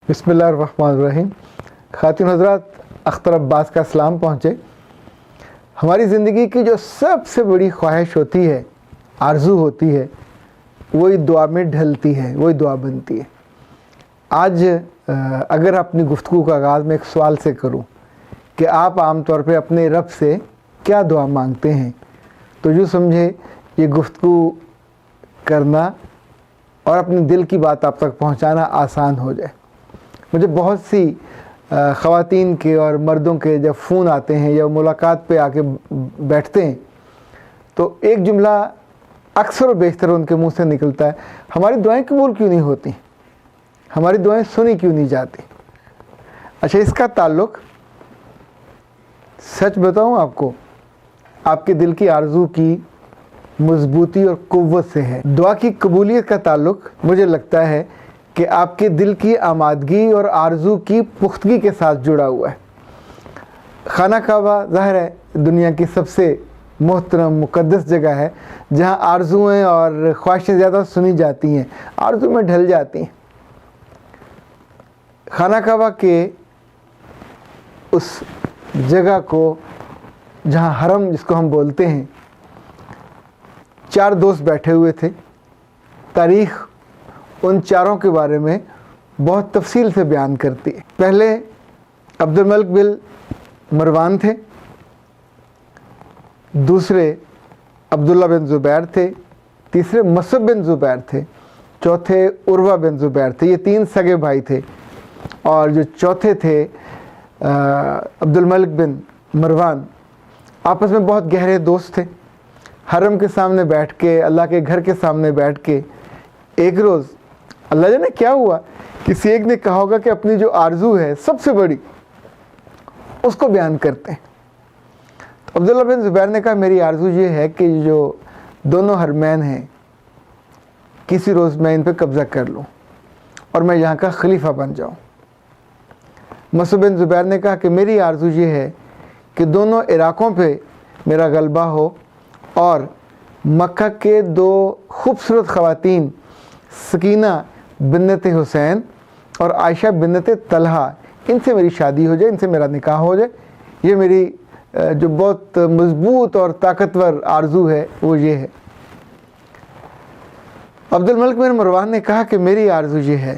बिस्मिल्लाहिर्रहमानिर्रहीम। खातिन हज़रात, अख्तर अब्बास का सलाम पहुँचे। हमारी ज़िंदगी की जो सबसे बड़ी ख्वाहिश होती है, आरज़ू होती है, वही दुआ में ढलती है, वही दुआ बनती है। आज अगर अपनी गुफ्तगू का आगाज़ में एक सवाल से करूं कि आप आम तौर पे अपने रब से क्या दुआ मांगते हैं, तो यूँ समझे ये गुफ्तगू करना और अपने दिल की बात आप तक पहुंचाना आसान हो जाए। मुझे बहुत सी ख़वातीन के और मर्दों के जब फ़ोन आते हैं या मुलाकात पे आके बैठते हैं तो एक जुमला अक्सर और बेशतर उनके मुंह से निकलता है, हमारी दुआएं कबूल क्यों नहीं होती, हमारी दुआएं सुनी क्यों नहीं जाती। अच्छा, इसका ताल्लुक़ सच बताऊं आपको, आपके दिल की आरज़ू की मजबूती और क़ुव्वत से है। दुआ की कबूलियत का ताल्लुक़ मुझे लगता है कि आपके दिल की आमादगी और आरज़ू की पुख्तगी के साथ जुड़ा हुआ है। खाना काबा ज़ाहिर है दुनिया की सबसे मोहतरम मुक़द्दस जगह है जहाँ आरज़ुएँ और ख्वाहिशें ज़्यादा सुनी जाती हैं, आरज़ू में ढल जाती हैं। खाना काबा के उस जगह को जहाँ हरम जिसको हम बोलते हैं, चार दोस्त बैठे हुए थे। तारीख़ उन चारों के बारे में बहुत तफसील से बयान करती है। पहले अब्दुल मलिक बिन मरवान थे, दूसरे अब्दुल्ला बिन ज़ुबैर थे, तीसरे मसअब बिन ज़ुबैर थे, चौथे उर्वा बिन ज़ुबैर थे। ये तीन सगे भाई थे और जो चौथे थे अब्दुल मलिक बिन मरवान, आपस में बहुत गहरे दोस्त थे। हरम के सामने बैठ के, अल्लाह के घर के सामने बैठ के एक रोज़ अल्लाह जाने क्या हुआ, किसी एक ने कहा होगा कि अपनी जो आरज़ू है सबसे बड़ी, उसको बयान करते हैं। तो अब्दुल्ला बिन ज़ुबैर ने कहा, मेरी आरज़ू ये है कि जो दोनों हरमैन हैं, किसी रोज़ मैं इन पर कब्ज़ा कर लूँ और मैं यहाँ का खलीफा बन जाऊँ। मसअब बिन ज़ुबैर ने कहा कि मेरी आरज़ू ये है कि दोनों इलाकों पे मेरा गलबा हो और मक्का के दो खूबसूरत ख़वातीन सकीना बिन्नत हुसैन और आयशा बिन्नत तलहा, इनसे मेरी शादी हो जाए, इनसे मेरा निकाह हो जाए। ये मेरी जो बहुत मजबूत और ताकतवर आरज़ू है वो ये है। अब्दुल मलिक बिन मरवान ने कहा कि मेरी आरज़ू ये है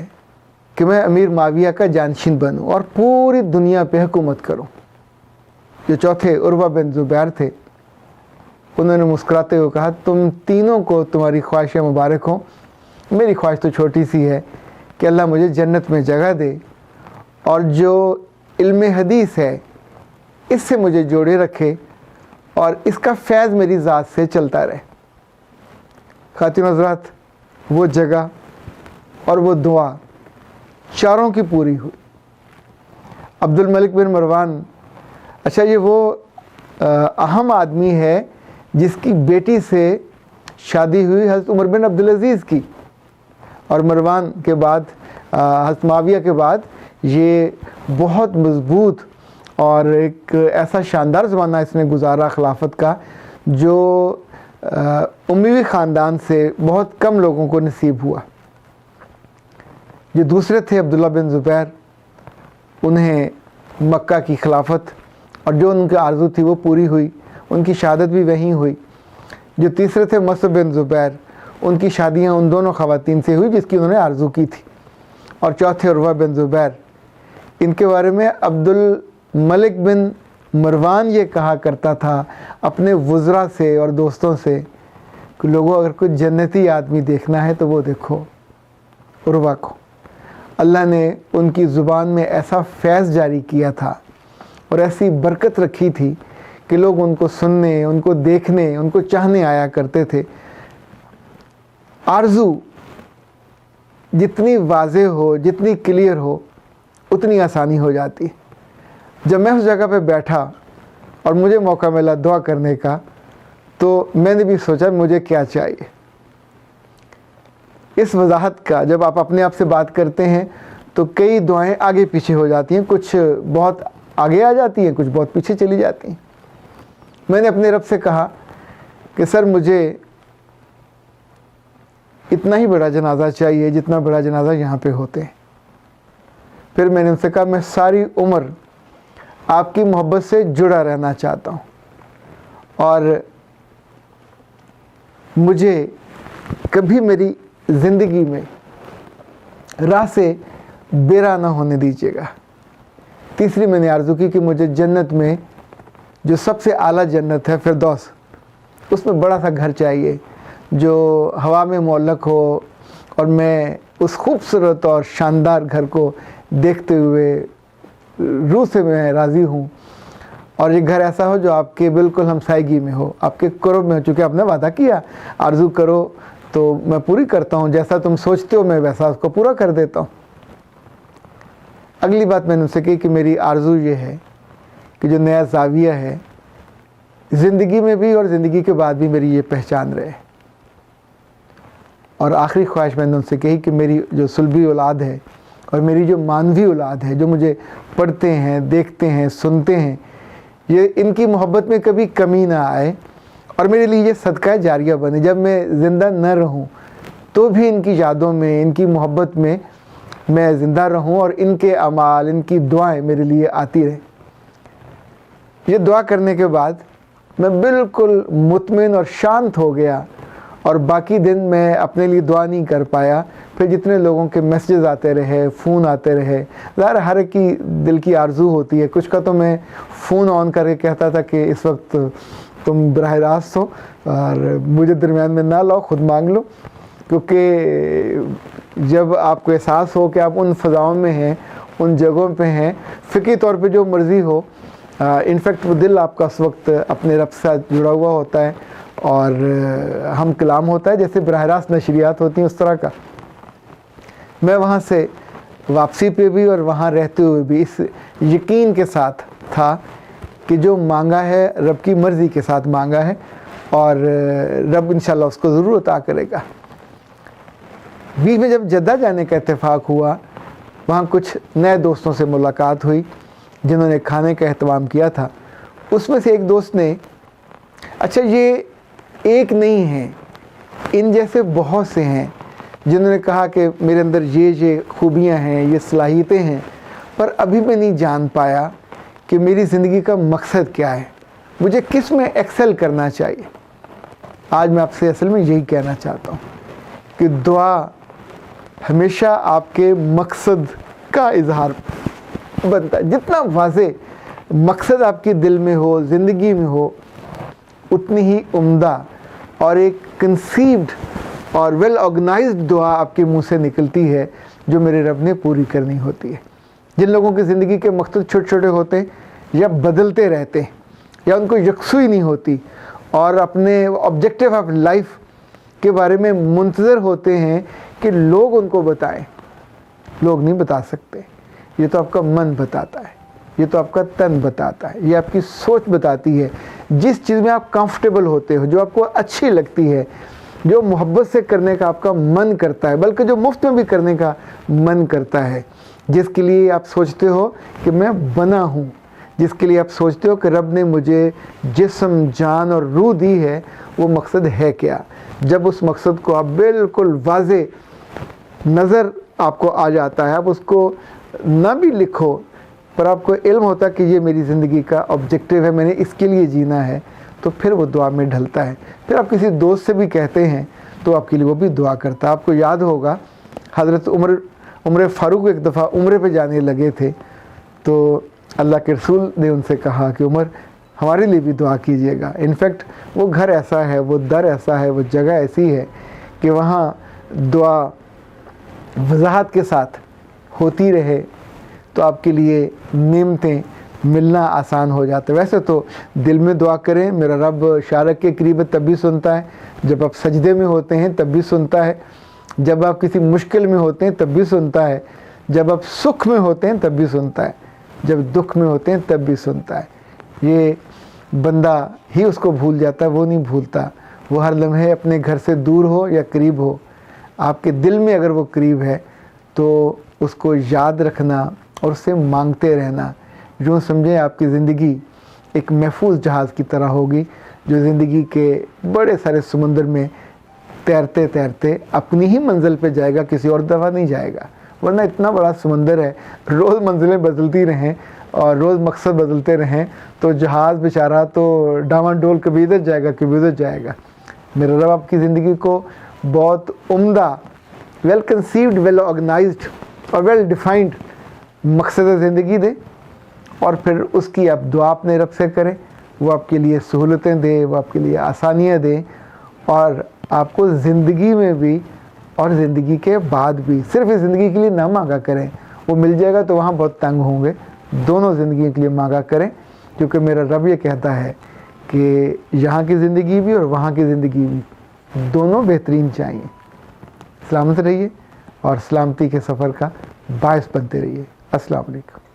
कि मैं अमीर माविया का जानशीन बनूँ और पूरी दुनिया पे हुकूमत करूँ। जो चौथे उर्वा बिन ज़ुबैर थे, उन्होंने मुस्कुराते हुए कहा, तुम तीनों को तुम्हारी ख्वाहिशें मुबारक हों। मेरी ख्वाहिश तो छोटी सी है कि अल्लाह मुझे जन्नत में जगह दे और जो इल्म हदीस है इससे मुझे जोड़े रखे और इसका फैज़ मेरी ज़ात से चलता रहे। खातिन हज़रात, वो जगह और वो दुआ चारों की पूरी हुई। अब्दुल मलिक बिन मरवान, अच्छा ये वो अहम आदमी है जिसकी बेटी से शादी हुई हज़रत उमर बिन अब्दुल अज़ीज़ की, और मरवान के बाद हज़रत माविया के बाद ये बहुत मज़बूत और एक ऐसा शानदार ज़माना इसने गुजारा खिलाफत का जो उमवी ख़ानदान से बहुत कम लोगों को नसीब हुआ। ये दूसरे थे अब्दुल्ला बिन ज़ुबैर, उन्हें मक्का की खिलाफत और जो उनकी आरज़ू थी वो पूरी हुई, उनकी शहादत भी वहीं हुई। जो तीसरे थे मसअब बिन ज़ुबैर, उनकी शादियां उन दोनों ख़वातीन से हुई जिसकी उन्होंने आरज़ू की थी। और चौथे उर्वा बिन ज़ुबैर, इनके बारे में अब्दुल मलिक बिन मरवान ये कहा करता था अपने वज़रा से और दोस्तों से कि लोगों अगर कुछ जन्नती आदमी देखना है तो वो देखो उर्वा को। अल्लाह ने उनकी ज़ुबान में ऐसा फैज़ जारी किया था और ऐसी बरकत रखी थी कि लोग उनको सुनने, उनको देखने, उनको चाहने आया करते थे। आरज़ू जितनी वाज़े हो, जितनी क्लियर हो, उतनी आसानी हो जाती। जब मैं उस जगह पे बैठा और मुझे मौका मिला दुआ करने का, तो मैंने भी सोचा मुझे क्या चाहिए। इस वजाहत का जब आप अपने आप से बात करते हैं तो कई दुआएं आगे पीछे हो जाती हैं, कुछ बहुत आगे आ जाती हैं, कुछ बहुत पीछे चली जाती हैं। मैंने अपने रब से कहा कि सर मुझे इतना ही बड़ा जनाजा चाहिए जितना बड़ा जनाजा यहाँ पे होते हैं। फिर मैंने उनसे कहा मैं सारी उम्र आपकी मोहब्बत से जुड़ा रहना चाहता हूँ और मुझे कभी मेरी ज़िंदगी में राह से बेरा ना होने दीजिएगा। तीसरी मैंने आरज़ू की कि मुझे जन्नत में जो सबसे आला जन्नत है फिरदौस, उसमें बड़ा सा घर चाहिए जो हवा में मुअल्लक हो और मैं उस खूबसूरत और शानदार घर को देखते हुए रूह से मैं राज़ी हूँ। और ये घर ऐसा हो जो आपके बिल्कुल हमसायगी में हो, आपके कुर्ब में हो। चूँकि आपने वादा किया आरज़ू करो तो मैं पूरी करता हूँ, जैसा तुम सोचते हो मैं वैसा उसको पूरा कर देता हूँ। अगली बात मैंने उनसे कही कि मेरी आरज़ू ये है कि जो नया ज़ाविया है ज़िंदगी में भी और ज़िंदगी के बाद भी मेरी ये पहचान रहे। और आखिरी ख्वाहिश मैंने उनसे कही कि मेरी जो सुलभी औलाद है और मेरी जो मानवी औलाद है, जो मुझे पढ़ते हैं, देखते हैं, सुनते हैं, ये इनकी मोहब्बत में कभी कमी ना आए और मेरे लिए ये सदका जारिया बने। जब मैं ज़िंदा न रहूं तो भी इनकी यादों में, इनकी मोहब्बत में मैं ज़िंदा रहूं और इनके अमाल, इनकी दुआएं मेरे लिए आती रहें। ये दुआ करने के बाद मैं बिल्कुल मुतमिन और शांत हो गया और बाकी दिन मैं अपने लिए दुआ नहीं कर पाया। फिर जितने लोगों के मैसेजेस आते रहे, फ़ोन आते रहे, ज़ाहिर हर एक की दिल की आरज़ू होती है। कुछ का तो मैं फ़ोन ऑन करके कहता था कि इस वक्त तुम बराह रास्त हो और मुझे दरमियान में ना लाओ, ख़ुद मांग लो। क्योंकि जब आपको एहसास हो कि आप उन फ़ज़ाओं में हैं, उन जगहों पे हैं, फ़िक्री तौर पे जो मर्ज़ी हो, इनफैक्ट वो दिल आपका उस वक्त अपने रब से जुड़ा हुआ होता है और हम कलाम होता है, जैसे बराह रास्त नशरियात होती हैं उस तरह का। मैं वहाँ से वापसी पे भी और वहाँ रहते हुए भी इस यकीन के साथ था कि जो मांगा है रब की मर्ज़ी के साथ मांगा है और रब इंशाल्लाह उसको ज़रूर अता करेगा। बीच में जब जद्दा जाने का इत्तेफाक हुआ, वहाँ कुछ नए दोस्तों से मुलाकात हुई जिन्होंने खाने का एहतमाम किया था। उसमें से एक दोस्त ने, अच्छा ये एक नहीं है, इन जैसे बहुत से हैं जिन्होंने कहा कि मेरे अंदर ये खूबियाँ हैं, ये सलाहियतें हैं, पर अभी मैं नहीं जान पाया कि मेरी ज़िंदगी का मकसद क्या है, मुझे किस में एक्सेल करना चाहिए। आज मैं आपसे असल में यही कहना चाहता हूँ कि दुआ हमेशा आपके मकसद का इजहार बनता है। जितना वाज़े मकसद आपके दिल में हो, ज़िंदगी में हो, उतनी ही उम्दा और एक कंसीव्ड और वेल ऑर्गेनाइज्ड दुआ आपके मुंह से निकलती है जो मेरे रब ने पूरी करनी होती है। जिन लोगों की ज़िंदगी के मकसद छोटे छोटे होते हैं या बदलते रहते हैं या उनको यकसुई नहीं होती और अपने ऑब्जेक्टिव ऑफ लाइफ के बारे में मुंतज़र होते हैं कि लोग उनको बताएं, लोग नहीं बता सकते। ये तो आपका मन बताता है, ये तो आपका तन बताता है, ये आपकी सोच बताती है। जिस चीज़ में आप कंफर्टेबल होते हो, जो आपको अच्छी लगती है, जो मोहब्बत से करने का आपका मन करता है, बल्कि जो मुफ्त में भी करने का मन करता है, जिसके लिए आप सोचते हो कि मैं बना हूँ, जिसके लिए आप सोचते हो कि रब ने मुझे जिस्म, जान और रूह दी है, वो मकसद है क्या। जब उस मकसद को आप बिल्कुल वाज़े नज़र आपको आ जाता है, आप उसको ना भी लिखो पर आपको इल्म होता है कि ये मेरी ज़िंदगी का ऑब्जेक्टिव है, मैंने इसके लिए जीना है, तो फिर वो दुआ में ढलता है। फिर आप किसी दोस्त से भी कहते हैं तो आपके लिए वो भी दुआ करता है। आपको याद होगा हज़रत उमर फ़ारूक एक दफ़ा उम्रे पे जाने लगे थे तो अल्लाह के रसूल ने उनसे कहा कि उमर हमारे लिए भी दुआ कीजिएगा। इनफैक्ट वो घर ऐसा है, वो दर ऐसा है, वो जगह ऐसी है कि वहाँ दुआ वजाहत के साथ होती रहे तो आपके लिए नेमतें मिलना आसान हो जाता है। वैसे तो दिल में दुआ करें, मेरा रब शारक के करीब तब भी सुनता है, जब आप सजदे में होते हैं तब भी सुनता है, जब आप किसी मुश्किल में होते हैं तब भी सुनता है, जब आप सुख में होते हैं तब भी सुनता है, जब दुख में होते हैं तब भी सुनता है। ये बंदा ही उसको भूल जाता है, वो नहीं भूलता। वो हर लम्हे अपने घर से दूर हो या करीब हो, आपके दिल में अगर वो करीब है तो उसको याद रखना और उससे मांगते रहना। यूँ समझें आपकी ज़िंदगी एक महफूज जहाज़ की तरह होगी जो ज़िंदगी के बड़े सारे समुंदर में तैरते तैरते अपनी ही मंजिल पे जाएगा, किसी और दफ़ा नहीं जाएगा। ورنہ اتنا بڑا سمندر ہے، روز منزلیں بدلتی رہیں اور روز مقصد بدلتے رہیں تو جہاز بیچارہ تو ڈاوان ڈول کبھی ادھر جائے گا کبھی ادھر جائے گا۔ میرا رب آپ کی زندگی کو بہت عمدہ، ویل کنسیوڈ، ویل آرگنائزڈ اور ویل ڈیفائنڈ مقصد زندگی دے، اور پھر اس کی آپ دعا اپنے رب سے کریں، وہ آپ کے لیے سہولتیں دے، وہ آپ کے لیے آسانیاں دے، اور آپ کو زندگی میں بھی اور زندگی کے بعد بھی صرف اس زندگی کے لیے نہ مانگا کریں، وہ مل جائے گا تو وہاں بہت تنگ ہوں گے، دونوں زندگی کے لیے مانگا کریں، کیونکہ میرا رب یہ کہتا ہے کہ یہاں کی زندگی بھی اور وہاں کی زندگی بھی دونوں بہترین چاہیے۔ سلامت رہیے اور سلامتی کے سفر کا باعث بنتے رہیے۔ السلام علیکم۔